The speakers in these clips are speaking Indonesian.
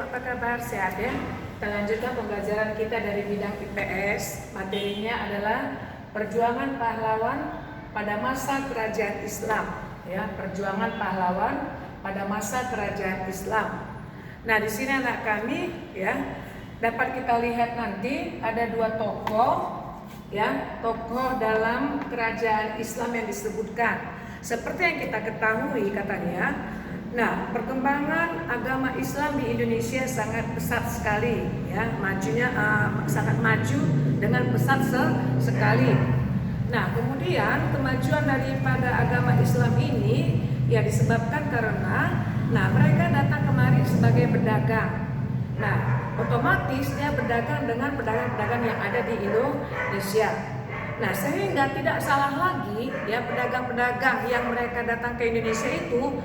Ibu, apa kabar? Sehat ya? Kita lanjutkan pembelajaran kita dari bidang IPS. Materinya adalah perjuangan pahlawan pada masa kerajaan Islam. Ya, perjuangan pahlawan pada masa kerajaan Islam. Nah, di sini anak kami ya dapat kita lihat nanti ada dua tokoh ya, tokoh dalam kerajaan Islam yang disebutkan. Seperti yang kita ketahui katanya. Nah, perkembangan agama Islam di Indonesia sangat pesat sekali, ya, majunya sangat maju dengan pesat sekali. Nah, kemudian kemajuan daripada agama Islam ini ya disebabkan karena, mereka datang kemari sebagai pedagang. Nah, otomatis dia berdagang dengan pedagang-pedagang yang ada di Indonesia. Nah, sehingga tidak salah lagi ya pedagang-pedagang yang mereka datang ke Indonesia itu,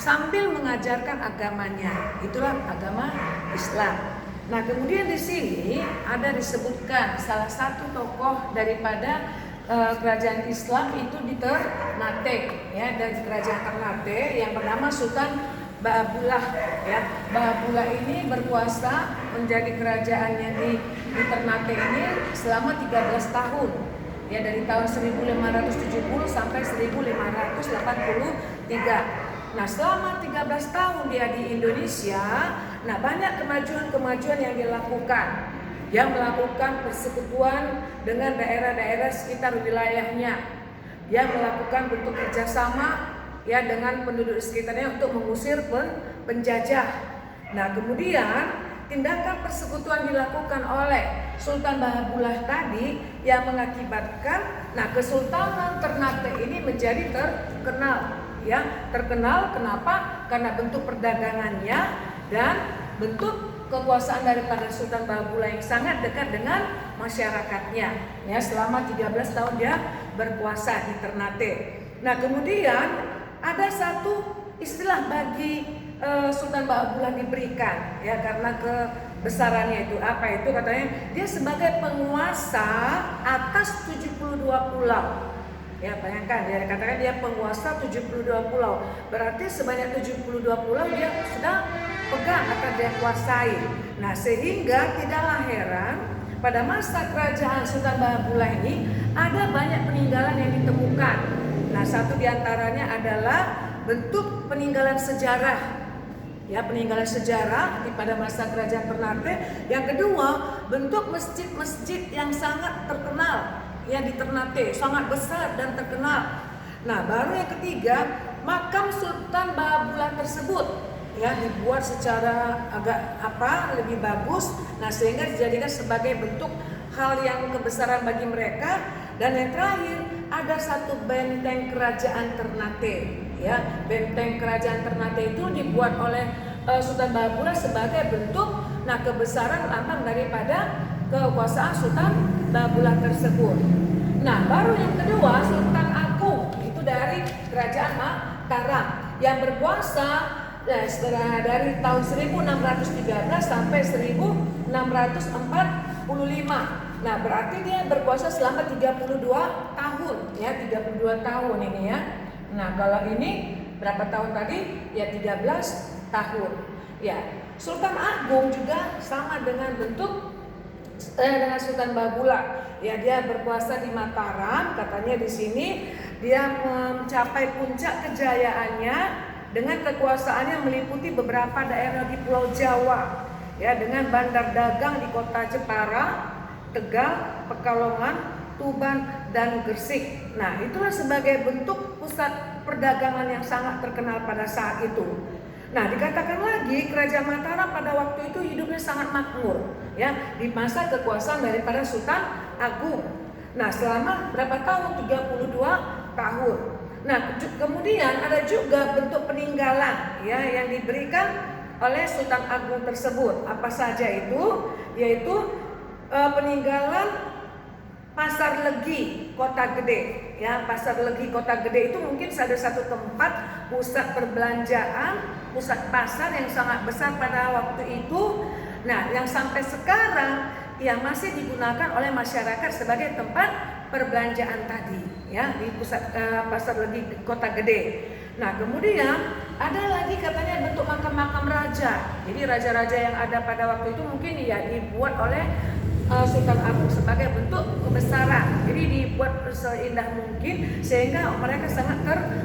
sambil mengajarkan agamanya, itulah agama Islam. Nah, kemudian di sini ada disebutkan salah satu tokoh daripada kerajaan Islam itu di Ternate ya, dari kerajaan Ternate yang bernama Sultan Bahabullah ya. Bahabullah ini berkuasa menjadi kerajaannya di Ternate ini selama 13 tahun ya, dari tahun 1570 sampai 1583. Nah, selama 13 tahun dia di Indonesia, banyak kemajuan-kemajuan yang dilakukan. Dia melakukan persekutuan dengan daerah-daerah sekitar wilayahnya. Dia melakukan bentuk kerjasama ya dengan penduduk sekitarnya untuk mengusir penjajah. Nah, kemudian tindakan persekutuan dilakukan oleh Sultan Bahabullah tadi yang mengakibatkan Kesultanan Ternate ini menjadi terkenal ya. Terkenal kenapa? Karena bentuk perdagangannya dan bentuk kekuasaan daripada Sultan Bahabullah yang sangat dekat dengan masyarakatnya ya, selama 13 tahun dia berkuasa di Ternate. Nah, kemudian ada satu istilah bagi Sultan Bahabullah diberikan ya, karena kebesarannya itu apa itu katanya dia sebagai penguasa atas 72 pulau ya. Bayangkan dia dikatakan dia penguasa 72 pulau, berarti sebanyak 72 pulau dia sudah pegang atau dia kuasai. Nah, sehingga tidaklah heran pada masa kerajaan Sultan Bahabullah ini ada banyak peninggalan yang ditemukan. Nah, satu diantaranya adalah bentuk peninggalan sejarah ya, peninggalan sejarah di pada masa kerajaan Ternate. Yang kedua, bentuk masjid-masjid yang sangat terkenal ya di Ternate, sangat besar dan terkenal. Nah, baru yang ketiga, makam Sultan Bahabullah tersebut ya dibuat secara agak lebih bagus, sehingga dijadikan sebagai bentuk hal yang kebesaran bagi mereka. Dan yang terakhir, ada satu benteng kerajaan Ternate ya. Benteng kerajaan Ternate itu dibuat oleh Sultan Bahabullah sebagai bentuk kebesaran lambang daripada kekuasaan Sultan Bahabullah tersebut. Nah, baru yang kedua, Sultan Agung itu dari kerajaan Mataram yang berkuasa dari tahun 1613 sampai 1645. Nah, berarti dia berkuasa selama 32 tahun ya, 32 tahun ini ya. Nah, kalau ini berapa tahun tadi? Ya 13 tahun. Ya, Sultan Agung juga sama dengan bentuk dengan Sultan Bahabullah. Ya, dia berkuasa di Mataram, katanya di sini dia mencapai puncak kejayaannya dengan kekuasaannya meliputi beberapa daerah di Pulau Jawa ya, dengan bandar dagang di kota Jepara, Tegal, Pekalongan, Tuban, dan Gresik. Nah, itulah sebagai bentuk pusat perdagangan yang sangat terkenal pada saat itu. Nah, dikatakan lagi kerajaan Mataram pada waktu itu hidupnya sangat makmur ya, di masa kekuasaan daripada Sultan Agung. Nah, selama berapa tahun? 32 tahun. Nah, kemudian ada juga bentuk peninggalan ya yang diberikan oleh Sultan Agung tersebut. Apa saja itu? Yaitu peninggalan Pasar Legi Kota Gede ya. Pasar Legi Kota Gede itu mungkin ada satu tempat pusat perbelanjaan, pusat pasar yang sangat besar pada waktu itu. Nah, yang sampai sekarang yang masih digunakan oleh masyarakat sebagai tempat perbelanjaan tadi ya, di pusat Pasar Legi Kota Gede. Nah, kemudian ada lagi katanya bentuk makam-makam raja. Jadi raja-raja yang ada pada waktu itu mungkin ya dibuat oleh Sultan Agung sebagai bentuk kebesaran. Jadi dibuat seindah mungkin sehingga mereka sangat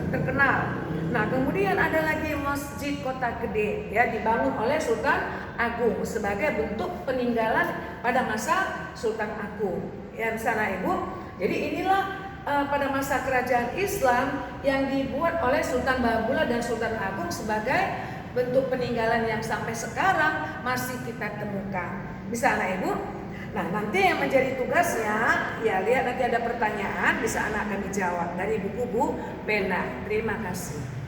terkenal. Nah, kemudian ada lagi Masjid Kota Gede ya, dibangun oleh Sultan Agung sebagai bentuk peninggalan pada masa Sultan Agung. Ya, sana Ibu. Jadi inilah pada masa kerajaan Islam yang dibuat oleh Sultan Babula dan Sultan Agung sebagai bentuk peninggalan yang sampai sekarang masih kita temukan. Bisa anak Ibu? Nah, nanti yang menjadi tugasnya ya lihat nanti ada pertanyaan bisa anak akan dijawab dari buku pena. Terima kasih.